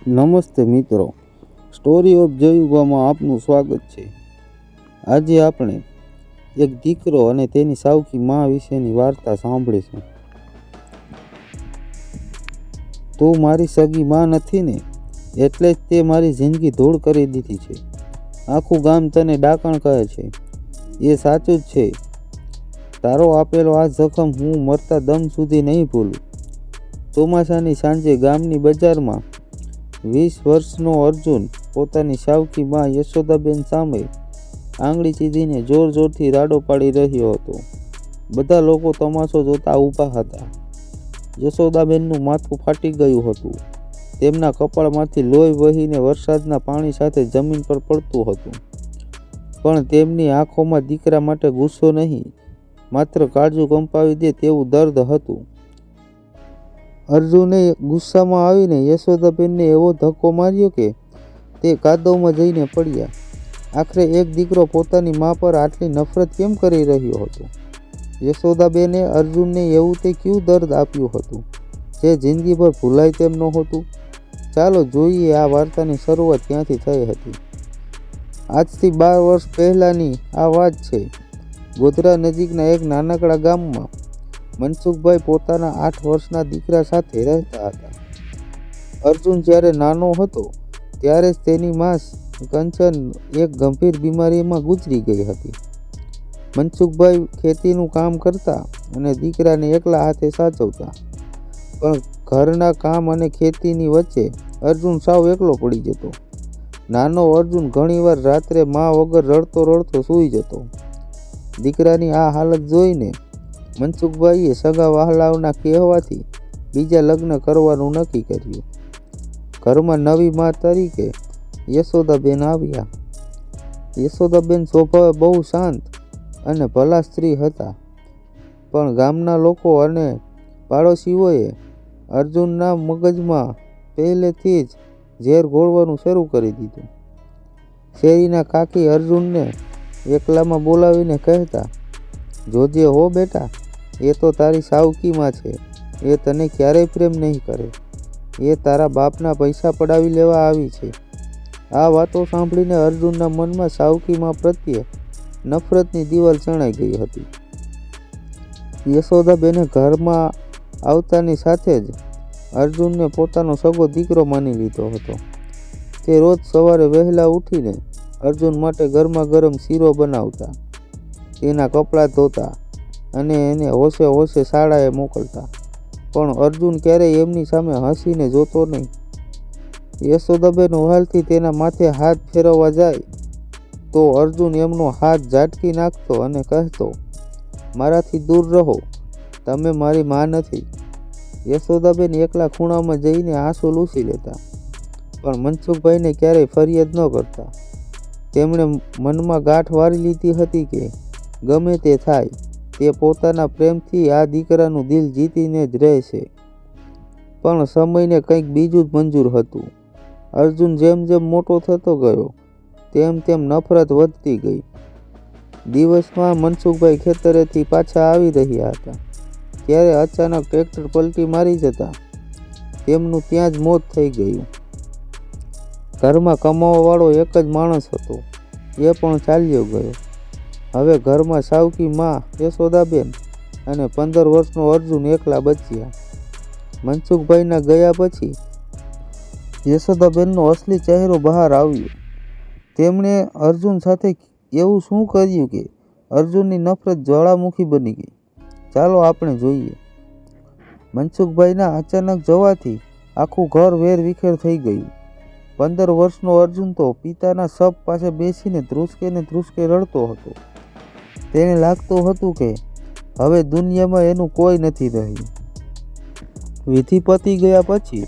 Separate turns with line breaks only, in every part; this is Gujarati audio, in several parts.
નમસ્તે મિત્રો, સ્ટોરી ઓફ જયુગામાં આપનું સ્વાગત છે। આજે આપણે એક દીકરો અને તેની સાવકી મા વિશેની વાર્તા સાંભળીશું। તું મારી સગી મા નથી ને, એટલે જ તે મારી જિંદગી ધૂળ કરી દીધી છે। આખું ગામ તને ડાકણ કહે છે, એ સાચું જ છે। તારો આપેલો આ જખમ હું મરતા દમ સુધી નહીં ભૂલું। ચોમાસાની સાંજે ગામની બજારમાં 20 વર્ષનો અર્જુન પોતાની સાવકી મા યશોદાબેન સામે આંગળી ચીંધીને જોર જોરથી રાડો પાડી રહ્યો હતો। બધા લોકો તમાશો જોતા ઊભા હતા। યશોદાબેનનું માથું ફાટી ગયું હતું। તેમના કપાળમાંથી લોહી વહીને વરસાદના પાણી સાથે જમીન પર પડતું હતું, પણ તેમની આંખોમાં દીકરા માટે ગુસ્સો નહીં, માત્ર કાળજું કંપાવી દે તેવું દર્દ હતું। અર્જુને ગુસ્સામાં આવીને યશોદાબેનને એવો ધક્કો માર્યો કે તે કાદવમાં જઈને પડ્યા। આખરે એક દીકરો પોતાની મા પર આટલી નફરત કેમ કરી રહ્યો હતો? યશોદાબેને અર્જુનને એવું તે ક્યું દર્દ આપ્યું હતું જે જિંદગીભર ભૂલાય તેમ નહોતું? ચાલો જોઈએ આ વાર્તાની શરૂઆત ક્યાંથી થઈ હતી। આજથી 12 વર્ષ પહેલાંની આ વાત છે। ગોધરા નજીકના એક નાનકડા ગામમાં મનસુખભાઈ પોતાના 8 વર્ષના દીકરા સાથે રહેતા હતા। અર્જુન જ્યારે નાનો હતો ત્યારે જ તેની મા કંચન એક ગંભીર બીમારીમાં ગુજરી ગઈ હતી। મનસુખભાઈ ખેતીનું કામ કરતા અને દીકરાને એકલા હાથે સાચવતા, પણ ઘરના કામ અને ખેતીની વચ્ચે અર્જુન સાવ એકલો પડી જતો। નાનો અર્જુન ઘણીવાર રાત્રે મા વગર રડતો રડતો સૂઈ જતો। દીકરાની આ હાલત જોઈને મનસુખભાઈએ સગા વહાલાઓના કહેવાથી બીજા લગ્ન કરવાનું નક્કી કર્યું। ઘરમાં નવી મા તરીકે યશોદાબેન આવ્યા। યશોદાબેન સ્વભાવે બહુ શાંત અને ભલા સ્ત્રી હતા, પણ ગામના લોકો અને પાડોશીઓએ અર્જુનના મગજમાં પહેલેથી જ ઝેર ઘોળવાનું શરૂ કરી દીધું। શેરીના કાકી અર્જુનને એકલામાં બોલાવીને કહેતા, જોજે હો બેટા, એ તો તારી સાવકી માં છે, એ તને ક્યારેય પ્રેમ નહીં કરે, એ તારા બાપના પૈસા પડાવી લેવા આવી છે। આ વાતો સાંભળીને અર્જુનના મનમાં સાવકી માં પ્રત્યે નફરતની દિવાલ ચણાઈ ગઈ હતી। યશોદાબેને ઘરમાં આવતાની સાથે જ અર્જુનને પોતાનો સગો દીકરો માની લીધો હતો। તે રોજ સવારે વહેલા ઉઠીને અર્જુન માટે ગરમા ગરમ શીરો બનાવતા, તેના કપડાં ધોતા અને એને હોશે હોશે શાળાએ મોકલતા, પણ અર્જુન ક્યારેય એમની સામે હસીને જોતો નહીં। યશોદાબેન વહાલથી તેના માથે હાથ ફેરવવા જાય તો અર્જુન એમનો હાથ ઝાટકી નાખતો અને કહેતો, મારાથી દૂર રહો, તમે મારી મા નથી। યશોદાબેન એકલા ખૂણામાં જઈને આંસુ લૂછી લેતા, પણ મનસુખભાઈને ક્યારેય ફરિયાદ ન કરતા। તેમણે મનમાં ગાંઠ વાળી લીધી હતી કે ગમે તે થાય, તે પોતાના પ્રેમથી આ દીકરાનું દિલ જીતીને જ રહેશે। પણ સમયને કંઈક બીજું જ મંજૂર હતું। અર્જુન જેમ જેમ મોટો થતો ગયો તેમ તેમ નફરત વધતી ગઈ। દિવસમાં મનસુખભાઈ ખેતરેથી પાછા આવી રહ્યા હતા ત્યારે અચાનક ટ્રેક્ટર પલટી મારી જતા તેમનું ત્યાં જ મોત થઈ ગયું। ઘરમાં કમાવાવાળો એક જ માણસ હતો, એ પણ ચાલ્યો ગયો। હવે ઘરમાં સાવકી મા યશોદાબેન અને 15 વર્ષનો અર્જુન એકલા બચ્યા। મનસુખભાઈના ગયા પછી યશોદાબેનનો અસલી ચહેરો બહાર આવ્યો। તેમણે અર્જુન સાથે એવું શું કર્યું કે અર્જુનની નફરત જ્વાળામુખી બની ગઈ? ચાલો આપણે જોઈએ। મનસુખભાઈના અચાનક જવાથી આખું ઘર વેરવિખેર થઈ ગયું। 15 વર્ષનો અર્જુન તો પિતાના શબ પાસે બેસીને ધ્રુસકે ને ધ્રુસકે રડતો હતો। તેને લાગતું હતું કે હવે દુનિયામાં એનું કોઈ નથી રહ્યું। વિધિ પતી ગયા પછી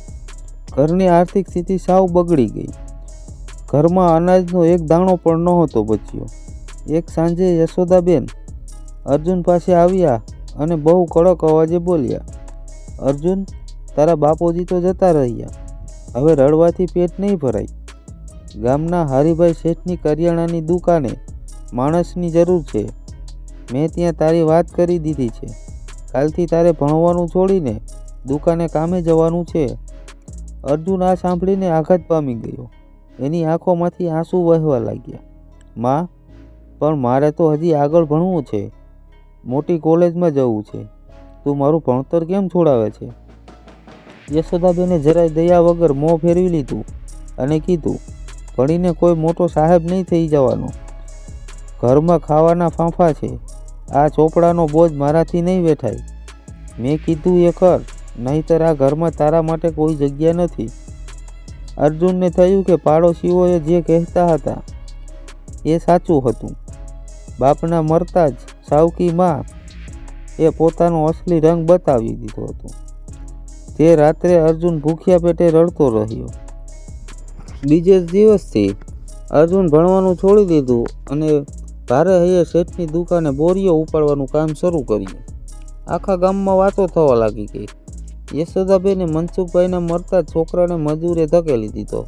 ઘરની આર્થિક સ્થિતિ સાવ બગડી ગઈ। ઘરમાં અનાજનો એક દાણો પણ નહોતો બચ્યો। એક સાંજે યશોદાબેન અર્જુન પાસે આવ્યા અને બહુ કડક અવાજે બોલ્યા, અર્જુન, તારા બાપોજી તો જતા રહ્યા, હવે રડવાથી પેટ નહીં ભરાય। ગામના હરિભાઈ શેઠની કરિયાણાની દુકાને માણસની જરૂર છે। મેં ત્યાં તારી વાત કરી દીધી છે। કાલથી તારે ભણવાનું છોડીને દુકાને કામે જવાનું છે। અર્જુન આ સાંભળીને આઘાત પામી ગયો. એની આંખોમાંથી આંસુ વહેવા લાગ્યા. માં, પણ મારે તો હજી આગળ ભણવું છે, મોટી કોલેજમાં જવું છે. તું મારું ભણતર કેમ છોડાવે છે? યશોદાબેને જરાય દયા વગર મોં ફેરવી લીધું અને કીધું, ભણીને કોઈ મોટો સાહેબ નહીં થઈ જવાનો. ઘરમાં ખાવાના ફાંફા છે. આ ચોપડાનો બોજ મારાથી નહીં વેઠાય. મેં કીધું એ કર, નહીંતર આ ઘરમાં તારા માટે કોઈ જગ્યા નથી. અર્જુનને થયું કે પાડોશીઓએ જે કહેતા હતા એ સાચું હતું. બાપના મરતા જ સાવકી માં એ પોતાનો અસલી રંગ બતાવી દીધો હતો. તે રાત્રે અર્જુન ભૂખ્યા પેટે રડતો રહ્યો. બીજે દિવસથી અર્જુન ભણવાનું છોડી દીધું અને ભારે હૈયે શેઠની દુકાને બોરીઓ ઉપાડવાનું કામ શરૂ કર્યું. આખા ગામમાં વાતો થવા લાગી ગઈ. યશોદાબેને મનસુખભાઈના મરતા છોકરાને મજૂરે ધકેલી દીધો.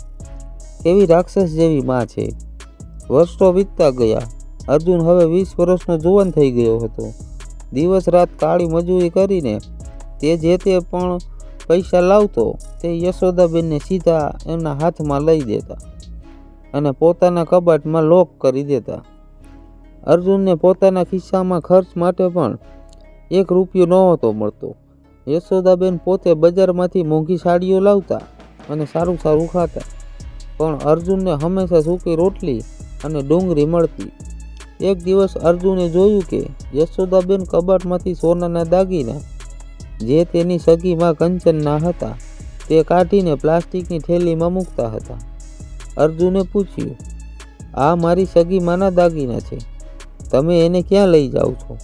કેવી રાક્ષસ જેવી માં છે. વર્ષો વીતતા ગયા. અર્જુન હવે 20 વર્ષનો જુવાન થઈ ગયો હતો. દિવસ રાત કાળી મજૂરી કરીને તે જે તે પણ પૈસા લાવતો તે યશોદાબેનને સીધા એમના હાથમાં લઈ દેતા અને પોતાના કબાટમાં લોક કરી દેતા. અર્જુનને પોતાના ખિસ્સામાં ખર્ચ માટે પણ 1 રૂપિયો નહોતો મળતો. યશોદાબેન પોતે બજારમાંથી મોંઘી સાડીઓ લાવતા અને સારું સારું ખાતા, પણ અર્જુનને હંમેશા સૂકી રોટલી અને ડુંગળી મળતી. એક દિવસ અર્જુને જોયું કે યશોદાબેન કબાટમાંથી સોનાના દાગીના જે તેની સગી માં કંચનના હતા તે કાઢીને પ્લાસ્ટિકની થેલીમાં મૂકતા હતા. અર્જુને પૂછ્યું, આ મારી સગી માના દાગીના છે, તમે એને ક્યાં લઈ જાઓ છો?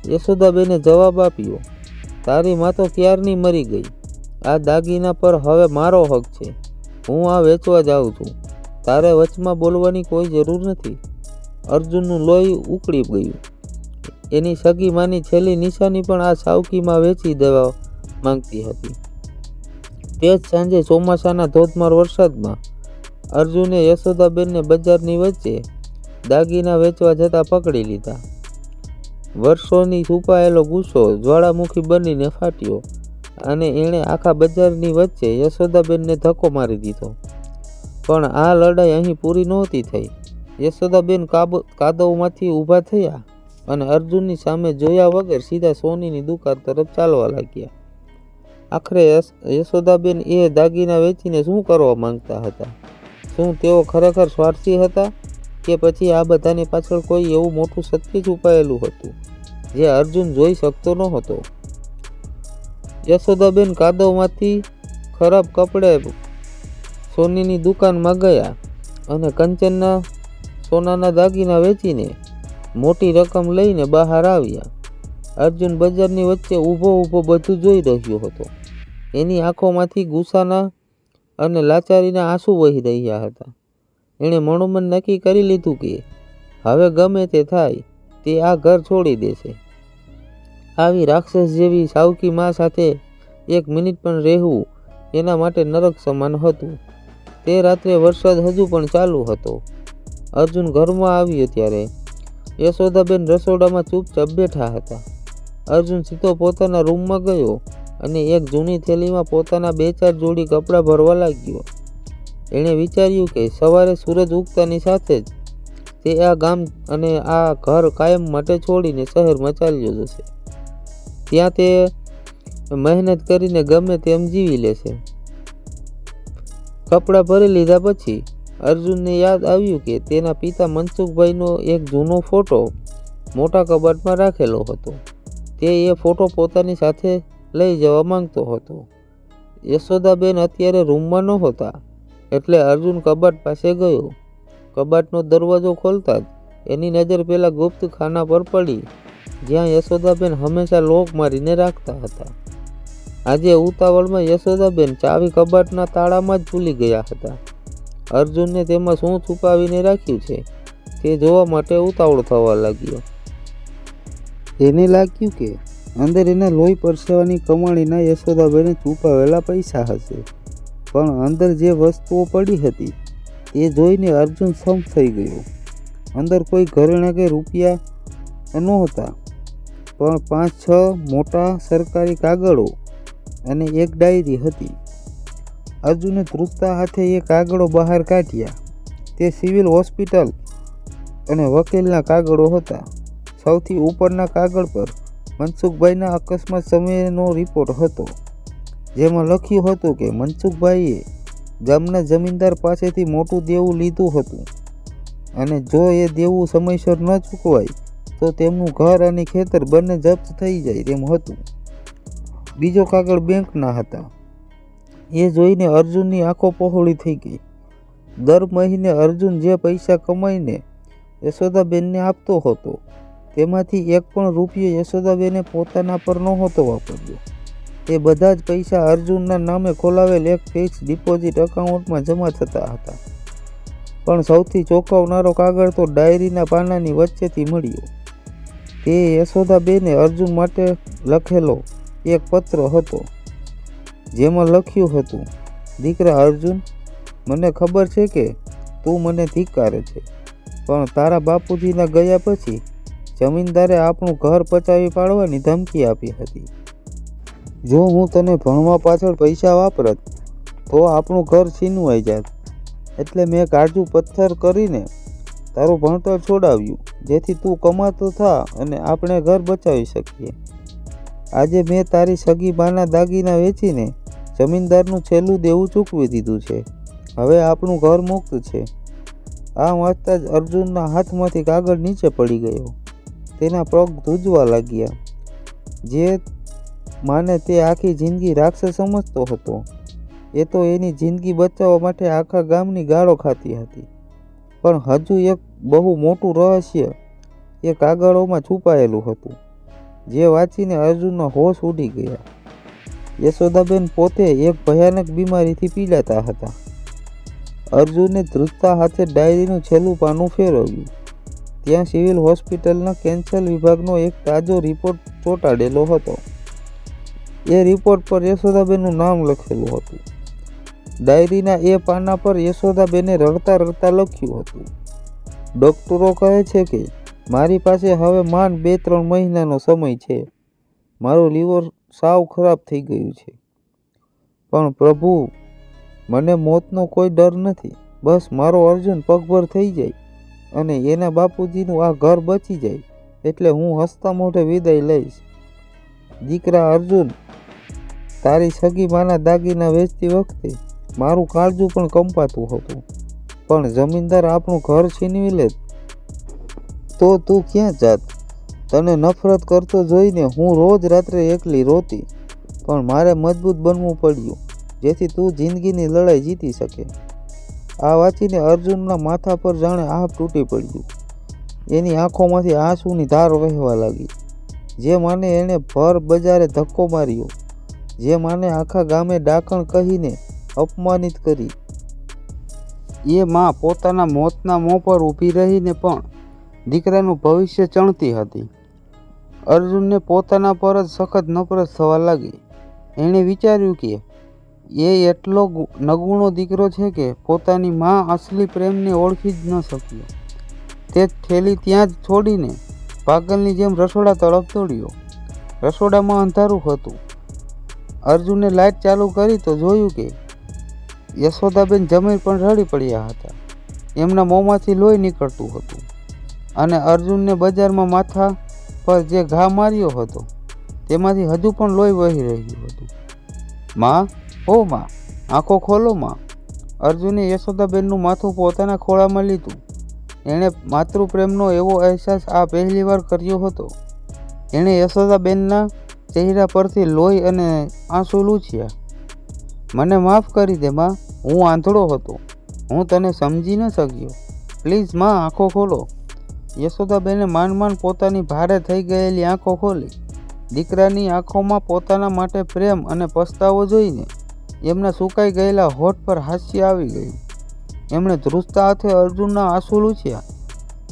યશોદાબેને જવાબ આપ્યો, તારી માં તો ક્યારની મરી ગઈ. આ દાગીના પર હવે મારો હક છે. હું આ વેચવા જાઉં છું. તારે વચમાં બોલવાની કોઈ જરૂર નથી. અર્જુનનું લોહી ઉકળી ગયું. એની સગી માની છેલ્લી નિશાની પણ આ સાવકીમાં વેચી દેવા માંગતી હતી. તે જ સાંજે ચોમાસાના ધોધમાર વરસાદમાં અર્જુને યશોદાબેનને બજારની વચ્ચે દાગીના વેચવા જતા પકડી લીધા. વર્ષોની છુપાયેલો ગુસ્સો જ્વાળામુખી બનીને ફાટ્યો અને એણે આખા બજારની વચ્ચે યશોદાબેનને ધક્કો મારી દીધો. પણ આ લડાઈ અહીં પૂરી નહોતી થઈ. યશોદાબેન કાદવમાંથી ઊભા થયા અને અર્જુનની સામે જોયા વગર સીધા સોનીની દુકાન તરફ ચાલવા લાગ્યા. આખરે યશોદાબેન એ દાગીના વેચીને શું કરવા માંગતા હતા? શું તેઓ ખરેખર સ્વાર્થી હતા કે પછી આ બધાની પાછળ કોઈ એવું મોટું સત્ય છુપાયેલું હતું જે અર્જુન જોઈ શકતો નહોતો? યશોદાબેન કાદવમાંથી ખરાબ કપડે સોનીની દુકાનમાં ગયા અને કંચનના સોનાના દાગીના વેચીને મોટી રકમ લઈને બહાર આવ્યા. અર્જુન બજારની વચ્ચે ઊભો બધું જોઈ રહ્યો હતો. એની આંખોમાંથી ગુસ્સાના અને લાચારીના આંસુ વહી રહ્યા હતા. એણે મનોમન નક્કી કરી લીધું કે હવે ગમે તે થાય તે આ ઘર છોડી દેશે. આવી રાક્ષસ જેવી સાવકી માં સાથે 1 મિનિટ પણ રહેવું એના માટે નરક સમાન હતું. તે રાત્રે વરસાદ હજુ પણ ચાલુ હતો. અર્જુન ઘરમાં આવ્યો ત્યારે યશોદાબેન રસોડામાં ચૂપચાપ બેઠા હતા. અર્જુન સીધો પોતાના રૂમમાં ગયો અને એક જૂની થેલીમાં પોતાના 2-4 જોડી કપડાં ભરવા લાગ્યો. એણે વિચાર્યું કે સવારે સૂરજ ઉગતાની સાથે જ તે આ ગામ અને આ ઘર કાયમ માટે છોડીને શહેરમાં ચાલ્યો જશે. ત્યાં તે મહેનત કરીને ગમે તેમ જીવી લેશે. કપડાં ભરી લીધા પછી અર્જુનને યાદ આવ્યું કે તેના પિતા મનસુખભાઈનો એક જૂનો ફોટો મોટા કબાટમાં રાખેલો હતો. તે એ ફોટો પોતાની સાથે લઈ જવા માંગતો હતો. યશોદાબેન અત્યારે રૂમમાં નહોતા એટલે અર્જુન કબાટ પાસે ગયો. કબાટનો દરવાજો ખોલતા જ એની નજર પેલા ગુપ્ત ખાના પર પડી જ્યાં યશોદાબેન હંમેશા લોક મારીને રાખતા હતા. આજે ઉતાવળમાં યશોદાબેન ચાવી કબાટના તાળામાં જ ભૂલી ગયા હતા. અર્જુનને તેમાં શું છુપાવીને રાખ્યું છે તે જોવા માટે ઉતાવળ થવા લાગ્યો. એને લાગ્યું કે અંદર એના લોહી પરસેવાની કમાણીના યશોદાબેને છુપાવેલા પૈસા હશે, પણ અંદર જે વસ્તુઓ પડી હતી તે જોઈને અર્જુન સંપ થઈ ગયો. અંદર કોઈ ઘરેણાં કે રૂપિયા નહોતા, પણ 5-6 મોટા સરકારી કાગળો અને એક ડાયરી હતી. અર્જુને ધ્રુજતા હાથે એ કાગળો બહાર કાઢ્યા. તે સિવિલ હોસ્પિટલ અને વકીલના કાગળો હતા. સૌથી ઉપરના કાગળ પર મનસુખભાઈના અકસ્માત સમયનો રિપોર્ટ હતો, જેમાં લખ્યું હતું કે મનસુખભાઈએ ગામના જમીનદાર પાસેથી મોટું દેવું લીધું હતું અને જો એ દેવું સમયસર ન ચૂકવાય તો તેમનું ઘર અને ખેતર બંને જપ્ત થઈ જાય તેમ હતું. બીજો કાગળ બેંકના હતા. એ જોઈને અર્જુનની આંખો પહોળી થઈ ગઈ. દર મહિને અર્જુન જે પૈસા કમાઈને યશોદાબેનને આપતો હતો તેમાંથી એક પણ રૂપિયો યશોદાબેને પોતાના પર નહોતો વાપર્યો. તે બધા જ પૈસા અર્જુનના નામે ખોલાવેલ એક ફિક્સ ડિપોઝિટ એકાઉન્ટમાં જમા થતા હતા. પણ સૌથી ચોંકાવનારો કાગળ તો ડાયરીના પાનાની વચ્ચેથી મળ્યો. તે યશોદાબેને અર્જુન માટે લખેલો એક પત્ર હતો, જેમાં લખ્યું હતું, દીકરા અર્જુન, મને ખબર છે કે તું મને ધિક્કારે છે, પણ તારા બાપુજીના ગયા પછી જમીનદારે આપણું ઘર પચાવી પાડવાની ધમકી આપી હતી. જો હું તને ભણવા પાછળ પૈસા વાપરત તો આપણું ઘર છીનવાઈ જાત, એટલે મેં કાજુ પથ્થર કરીને તારું ભણતર છોડાવ્યું, જેથી તું કમાતો થા અને આપણે ઘર બચાવી શકીએ. આજે મેં તારી સગી બાના દાગીના વેચીને જમીનદારનું છેલ્લું દેવું ચૂકવી દીધું છે. હવે આપણું ઘર મુક્ત છે. આ વાંચતા જ અર્જુનના હાથમાંથી કાગળ નીચે પડી ગયો. તેના પગ ધ્રુજવા લાગ્યા. જે માને તે આખી જિંદગી રાક્ષસ સમજતો હતો, એ તો એની જિંદગી બચાવવા માટે આખા ગામની ગાળો ખાતી હતી. પણ હજુ એક બહુ મોટું રહસ્ય એ કાગળોમાં છુપાયેલું હતું, જે વાંચીને અર્જુનના હોશ ઉડી ગયા. યશોદાબેન પોતે એક ભયાનક બીમારીથી પીડાતા હતા. અર્જુને ધ્રુજતા હાથે ડાયરીનું છેલ્લું પાનું ફેરવ્યું. ત્યાં સિવિલ હોસ્પિટલના કેન્સર વિભાગનો એક તાજો રિપોર્ટ ચોંટાડેલો હતો. એ રિપોર્ટ પર યશોદાબેનનું નામ લખેલું હતું. ડાયરીના એ પાના પર યશોદાબેને રડતા રડતા લખ્યું હતું, ડૉક્ટરો કહે છે કે મારી પાસે હવે માંડ 2-3 મહિનાનો સમય છે. મારું લીવર સાવ ખરાબ થઈ ગયું છે, પણ પ્રભુ, મને મોતનો કોઈ ડર નથી. બસ મારો અર્જુન પગભર થઈ જાય અને એના બાપુજીનું આ ઘર બચી જાય એટલે હું હસતા મોઢે વિદાય લઈશ. દીકરા અર્જુન, તારી સગી માના દાગીના વેચતી વખતે મારું કાળજું પણ કંપાતું હતું, પણ જમીનદાર આપણું ઘર છીનવી લે તો તું ક્યાં જાત? તને નફરત કરતો જોઈને હું રોજ રાત્રે એકલી રોતી, પણ મારે મજબૂત બનવું પડ્યું જેથી તું જિંદગીની લડાઈ જીતી શકે. આ વાંચીને અર્જુનના માથા પર જાણે આભ તૂટી પડ્યું. એની આંખોમાંથી આંસુની ધાર વહેવા લાગી. જે માને એણે ભર બજારે ધક્કો માર્યો, જે માને આખા ગામે ડાકણ કહીને અપમાનિત કરી, એ માં પોતાના મોતના મોં પર ઊભી રહીને પણ દીકરાનું ભવિષ્ય ચણતી હતી. અર્જુનને પોતાના પર જ સખત નફરત થવા લાગી. એણે વિચાર્યું કે એ એટલો નગુણો દીકરો છે કે પોતાની માં અસલી પ્રેમને ઓળખી જ ન શક્યો. તે થેલી ત્યાં જ છોડીને પાગલની જેમ રસોડા તરફ દોડ્યો. રસોડામાં અંધારું હતું. અર્જુને લાઇટ ચાલુ કરી તો જોયું કે યશોદાબેન જમીન પર રડી પડ્યા હતા. એમના મોંમાંથી લોહી નીકળતું હતું અને અર્જુનને બજારમાં માથા પર જે ઘા માર્યો હતો તેમાંથી હજુ પણ લોહી વહી રહ્યું હતું. માં, ઓ માં, આંખો ખોલો માં. અર્જુને યશોદાબેનનું માથું પોતાના ખોળામાં લીધું. એણે માતૃપ્રેમનો એવો અહેસાસ આ પહેલીવાર કર્યો હતો. એણે યશોદાબેનના ચહેરા પરથી લોહી અને આંસુ લૂછ્યા. મને માફ કરી દે માં, હું આંધળો હતો, હું તને સમજી ન શક્યો. પ્લીઝ માં, આંખો ખોલો. યશોદાબેને માંડ પોતાની ભારે થઈ ગયેલી આંખો ખોલી. દીકરાની આંખોમાં પોતાના માટે પ્રેમ અને પસ્તાવો જોઈને એમના સુકાઈ ગયેલા હોઠ પર હાસ્ય આવી ગયું. એમણે ધ્રુજતા હાથે અર્જુનના આંસુ લૂછ્યા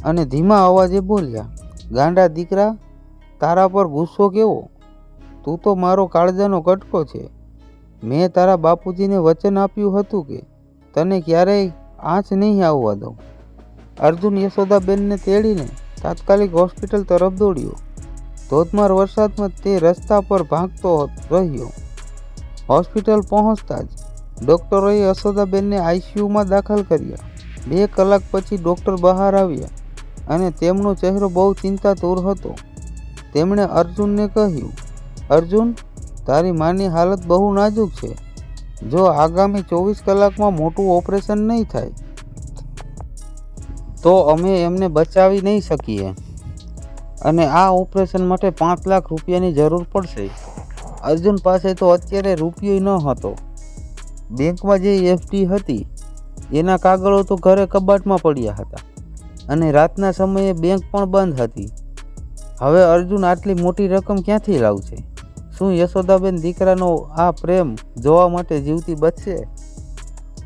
અને ધીમા અવાજે બોલ્યા, ગાંડા દીકરા, તારા પર ગુસ્સો કેવો? તું તો મારો કાળજાનો કટકો છે. મેં તારા બાપુજીને વચન આપ્યું હતું કે તને ક્યારેય આંચ નહીં આવવા દઉં. અર્જુન યશોદાબેનને તેડીને તાત્કાલિક હોસ્પિટલ તરફ દોડ્યો. ધોધમાર વરસાદમાં તે રસ્તા પર ભાગતો રહ્યો. હોસ્પિટલ પહોંચતા જ ડૉક્ટરોએ યશોદાબેનને આઈસીયુમાં દાખલ કર્યા. 2 કલાક પછી ડૉક્ટર બહાર આવ્યા અને તેમનો ચહેરો બહુ ચિંતાતુર હતો. તેમણે અર્જુનને કહ્યું, અર્જુન, તારી માની હાલત બહુ નાજુક છે. જો આગામી 24 કલાકમાં મોટું ઓપરેશન નહીં થાય તો અમે એમને બચાવી નહીં શકીએ અને આ ઓપરેશન માટે 5 લાખ રૂપિયાની જરૂર પડશે. અર્જુન પાસે તો અત્યારે રૂપિયો ન હતો. બેંકમાં જે એફડી હતી એના કાગળો તો ઘરે કબાટમાં પડ્યા હતા અને રાતના સમયે બેંક પણ બંધ હતી. હવે અર્જુન આટલી મોટી રકમ ક્યાંથી લાવશે? શું યશોદાબેન દીકરાનો આ પ્રેમ જોવા માટે જીવતી બચશે?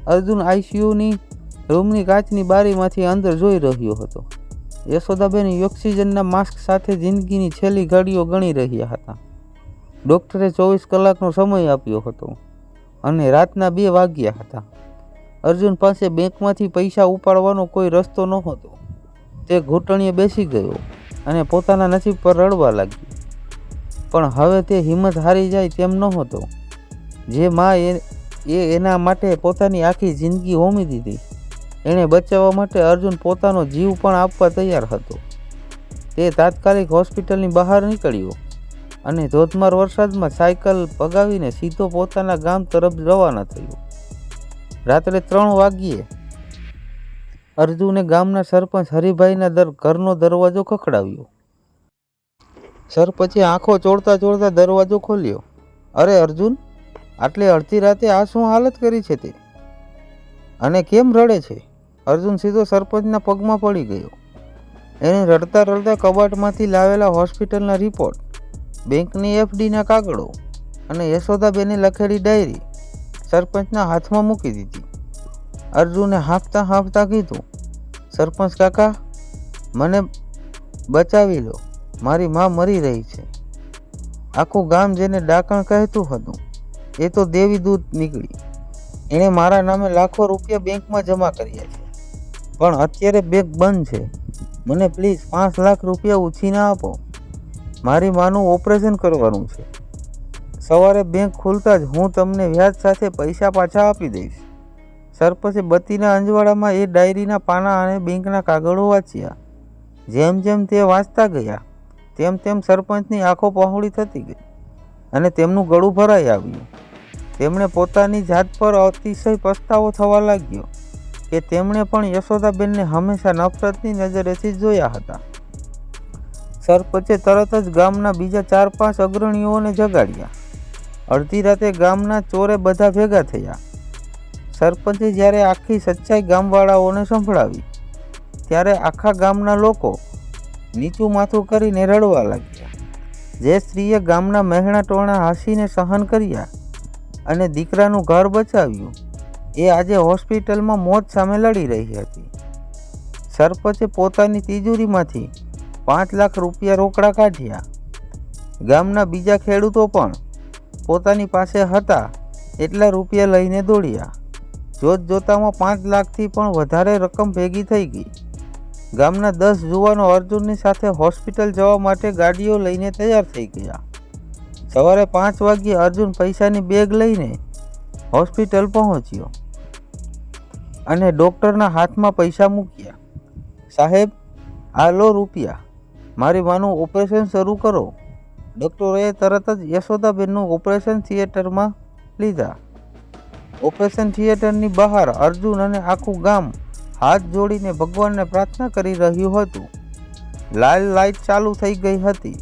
અર્જુન આઈસીયુની રૂમની કાચની બારીમાંથી અંદર જોઈ રહ્યો હતો. યશોદાબેન ઓક્સિજનના માસ્ક સાથે જિંદગીની છેલ્લી ઘડીઓ ગણી રહ્યા હતા. ડૉક્ટરે 24 કલાકનો સમય આપ્યો હતો અને રાતના 2 વાગ્યા હતા. અર્જુન પાસે બેંકમાંથી પૈસા ઉપાડવાનો કોઈ રસ્તો નહોતો. તે ઘૂંટણીએ બેસી ગયો અને પોતાના નસીબ પર રડવા લાગ્યો. પણ હવે તે હિંમત હારી જાય તેમ નહોતો. જે મા એના માટે પોતાની આખી જિંદગી હોમી દીધી, એણે બચાવવા માટે અર્જુન પોતાનો જીવ પણ આપવા તૈયાર હતો. તે તાત્કાલિક હોસ્પિટલની બહાર નીકળ્યો અને ધોધમાર વરસાદમાં સાયકલ ભગાવીને સીધો પોતાના ગામ તરફ રવાના થયો. રાત્રે 3 વાગ્યે અર્જુને ગામના સરપંચ હરિભાઈના ઘરનો દરવાજો ખખડાવ્યો. સરપંચે આંખો ચોળતા ચોળતા દરવાજો ખોલ્યો. અરે અર્જુન, આટલી અડધી રાતે આ શું હાલત કરી છે તે? અને કેમ રડે છે? અર્જુન સીધો સરપંચના પગમાં પડી ગયો. એને રડતા રડતા કબાટમાંથી લાવેલા હોસ્પિટલના રિપોર્ટ, બેંકની એફડીના કાગળો અને યશોદાબેને લખેલી ડાયરી સરપંચના હાથમાં મૂકી દીધી. અર્જુને હાંફતા હાંફતા કીધું, સરપંચ કાકા, મને બચાવી લો. મારી મા મરી રહી છે. આખું ગામ જેને ડાકણ કહેતું હતું એ તો દેવી દૂત નીકળી. એણે મારા નામે લાખો રૂપિયા બેંકમાં જમા કર્યા છે, પણ અત્યારે બેંક બંધ છે. મને પ્લીઝ 5 લાખ રૂપિયા ઉછીના આપો. મારી માનું ઓપરેશન કરવાનું છે. સવારે બેંક ખુલતા જ હું તમને વ્યાજ સાથે પૈસા પાછા આપી દઈશ. સરપંચે બત્તીના અંજવાળામાં એ ડાયરીના પાના અને બેંકના કાગળો વાંચ્યા. જેમ જેમ તે વાંચતા ગયા તેમ તેમ સરપંચની આંખો પહોળી થતી ગઈ અને તેમનું ગળું ભરાઈ આવ્યું. તેમણે પોતાની જાત પર અતિશય પસ્તાવો થવા લાગ્યો કે તેમણે પણ યશોદાબેનને હંમેશા નફરતની નજરેથી જોયા હતા. સરપંચે તરત જ ગામના બીજા 4-5 અગ્રણીઓને જગાડ્યા. અડધી રાતે ગામના ચોરે બધા ભેગા થયા. સરપંચે જ્યારે આખી સચ્ચાઈ ગામવાળાઓને સંભળાવી ત્યારે આખા ગામના લોકો નીચું માથું કરીને રડવા લાગ્યા. જે સ્ત્રીએ ગામના મહેણા ટોણા હસીને સહન કર્યા અને દીકરાનું ઘર બચાવ્યું, એ આજે હોસ્પિટલમાં મોત સામે લડી રહી હતી. સરપંચે પોતાની તિજોરીમાંથી 5 લાખ રૂપિયા રોકડા કાઢ્યા. ગામના બીજા ખેડૂતો પણ પોતાની પાસે હતા એટલા રૂપિયા લઈને દોડ્યા. જોત જોતામાં 5 લાખથી પણ વધારે રકમ ભેગી થઈ ગઈ. ગામના 10 જુવાનો અર્જુનની સાથે હોસ્પિટલ જવા માટે ગાડીઓ લઈને તૈયાર થઈ ગયા. સવારે 5 વાગ્યે અર્જુન પૈસાની બેગ લઈને હોસ્પિટલ પહોંચ્યો અને ડૉક્ટરના હાથમાં પૈસા મૂક્યા. સાહેબ, આ લો રૂપિયા, મારી માનું ઓપરેશન શરૂ કરો. ડૉક્ટરોએ તરત જ યશોદાબેનનું ઓપરેશન થિયેટરમાં લીધા. ઓપરેશન થિયેટરની બહાર અર્જુન અને આખું ગામ હાથ જોડીને ભગવાનને પ્રાર્થના કરી રહ્યું હતું. લાલ લાઇટ ચાલુ થઈ ગઈ હતી.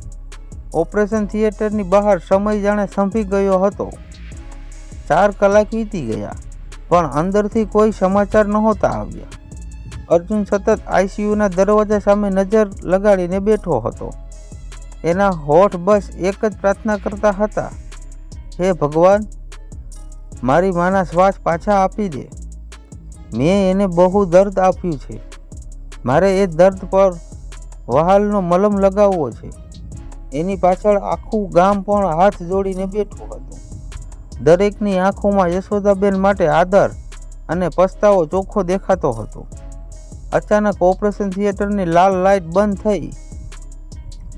ઓપરેશન થિયેટરની બહાર સમય જાણે થંભી ગયો હતો. 4 કલાક વીતી ગયા પણ અંદરથી કોઈ સમાચાર નહોતા આવ્યા. અર્જુન સતત આઈસીયુના દરવાજા સામે નજર લગાડીને બેઠો હતો. એના હોઠ બસ એક જ પ્રાર્થના કરતા હતા, હે ભગવાન, મારી માના શ્વાસ પાછા આપી દે. મેં એને બહુ દર્દ આપ્યું છે. મારે એ દર્દ પર વહાલનો મલમ લગાવવો છે. એની પાછળ આખું ગામ પણ હાથ જોડીને બેઠું હતું. દરેકની આંખોમાં યશોદાબેન માટે આદર અને પસ્તાવો ચોખ્ખો દેખાતો હતો. અચાનક ઓપરેશન થિયેટરની લાલ લાઇટ બંધ થઈ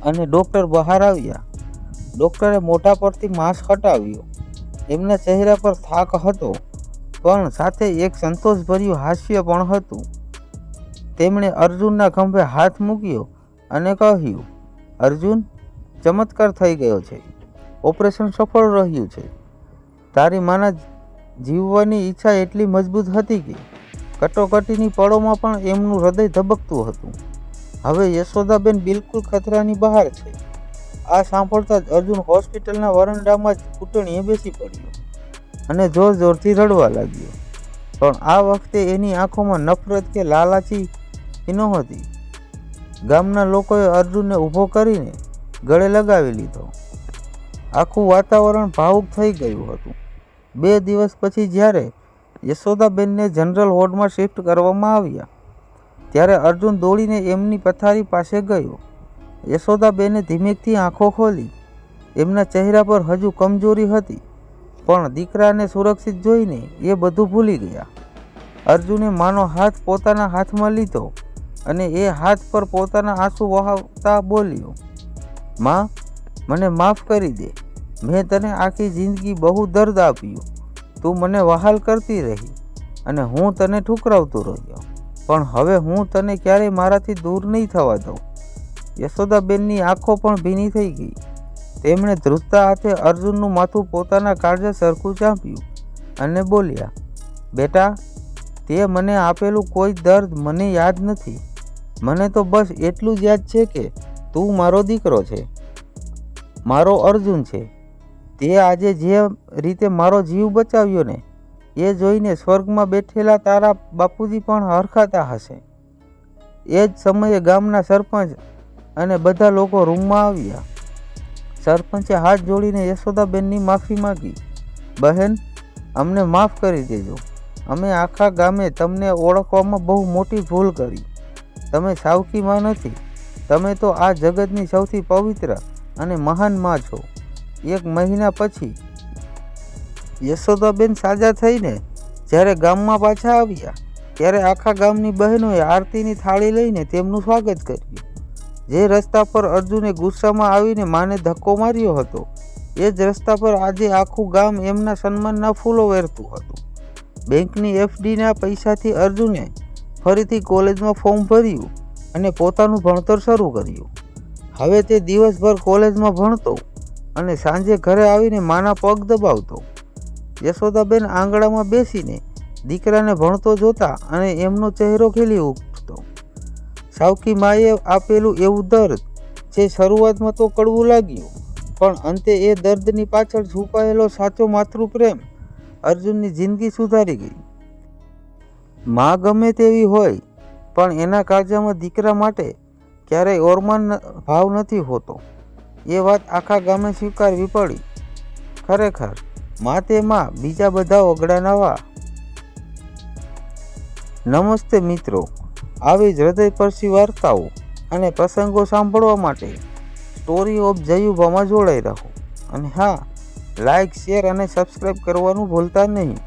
અને ડૉક્ટર બહાર આવ્યા. ડૉક્ટરે મોઢા પરથી માસ્ક હટાવ્યો. એમના ચહેરા પર થાક હતો પણ સાથે એક સંતોષભર્યું હાસ્ય પણ હતું. તેમણે અર્જુનના ખંભે હાથ મૂક્યો અને કહ્યું, અર્જુન, ચમત્કાર થઈ ગયો છે. ઓપરેશન સફળ રહ્યું છે. તારી માના જીવવાની ઈચ્છા એટલી મજબૂત હતી કે કટોકટીની પળોમાં પણ એમનું હૃદય ધબકતું હતું. હવે યશોદાબેન બિલકુલ ખતરાની બહાર છે. આ સાંભળતા જ અર્જુન હોસ્પિટલના વરંડામાં જ ઘૂંટણીએ બેસી પડ્યો અને જોર જોરથી રડવા લાગ્યો. પણ આ વખતે એની આંખોમાં નફરત કે લાલાચી નહોતી. ગામના લોકોએ અર્જુનને ઊભો કરીને ગળે લગાવી લીધો. આખું વાતાવરણ ભાવુક થઈ ગયું હતું. 2 દિવસ પછી જ્યારે યશોદાબેનને જનરલ વોર્ડમાં શિફ્ટ કરવામાં આવ્યા ત્યારે અર્જુન દોડીને એમની પથારી પાસે ગયો. યશોદાબેને ધીમેકથી આંખો ખોલી. એમના ચહેરા પર હજુ કમજોરી હતી, પણ દીકરાને સુરક્ષિત જોઈને એ બધું ભૂલી ગયા. અર્જુને માનો હાથ પોતાના હાથમાં લીધો અને એ હાથ પર પોતાના આંસુ વહાવતા બોલ્યો, માં, મને માફ કરી દે. મેં તને આખી જિંદગી બહુ દર્દ આપ્યું. તું મને વહાલ કરતી રહી અને હું તને ઠુકરાવતો રહ્યો, પણ હવે હું તને ક્યારેય મારાથી દૂર નહીં થવા દઉં. યશોદાબેનની આંખો પણ ભીની થઈ ગઈ. તેમણે ધ્રુજતા હાથે અર્જુનનું માથું પોતાના કાળજા સરખું ચાંપ્યું અને બોલ્યા, બેટા, તે મને આપેલું કોઈ દર્દ મને યાદ નથી. મને તો બસ એટલું જ યાદ છે કે તું મારો દીકરો છે, મારો અર્જુન છે. તે આજે જે રીતે મારો જીવ બચાવ્યો ને, એ જોઈને સ્વર્ગમાં બેઠેલા તારા બાપુજી પણ હરખાતા હશે. એ જ સમયે ગામના સરપંચ અને બધા લોકો રૂમમાં આવ્યા. સરપંચે હાથ જોડીને યશોદાબેનની માફી માંગી. બહેન, અમને માફ કરી દેજો. અમે આખા ગામે તમને ઓળખવામાં બહુ મોટી ભૂલ કરી. તમે સાવકી માં નથી, તમે તો આ જગતની સૌથી પવિત્ર અને મહાન માં છો. 1 મહિના પછી યશોદાબેન સાજા થઈને જ્યારે ગામમાં પાછા આવ્યા ત્યારે આખા ગામની બહેનોએ આરતીની થાળી લઈને તેમનું સ્વાગત કર્યું. જે રસ્તા પર અર્જુને ગુસ્સામાં આવીને માને ધક્કો માર્યો હતો, એ જ રસ્તા પર આજે આખું ગામ એમના સન્માનના ફૂલો વેરતું હતું. બેંકની એફડીના પૈસાથી અર્જુને ફરીથી કોલેજમાં ફોર્મ ભર્યું અને પોતાનું ભણતર શરૂ કર્યું. હવે તે દિવસભર કોલેજમાં ભણતો અને સાંજે ઘરે આવીને માના પગ દબાવતો. યશોદાબેન આંગણામાં બેસીને દીકરાને ભણતો જોતા અને એમનો ચહેરો ખીલી ઉઠતો. સાવકી માએ આપેલું એવું દર્દ જે શરૂઆતમાં તો કડવું લાગ્યું, પણ અંતે એ દર્દની પાછળ છુપાયેલો સાચો માતૃપ્રેમ અર્જુનની જિંદગી સુધારી ગઈ. માં ગમે તેવી હોય, પણ એના કાળજામાં દીકરા માટે ક્યારેય ઓરમાન ભાવ નથી હોતો. એ વાત આખા ગામે સ્વીકારવી પડી. ખરેખર માં તે માં, બીજા બધા ઓગળાના વા. નમસ્તે મિત્રો, આવી જ હૃદયસ્પર્શી વાર્તાઓ અને પ્રસંગો સાંભળવા માટે સ્ટોરી ઓફ જયુભામાં જોડાઈ રહો. અને હા, લાઈક, શેર અને સબસ્ક્રાઈબ કરવાનું ભૂલતા નહીં.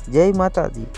જય માતાજી.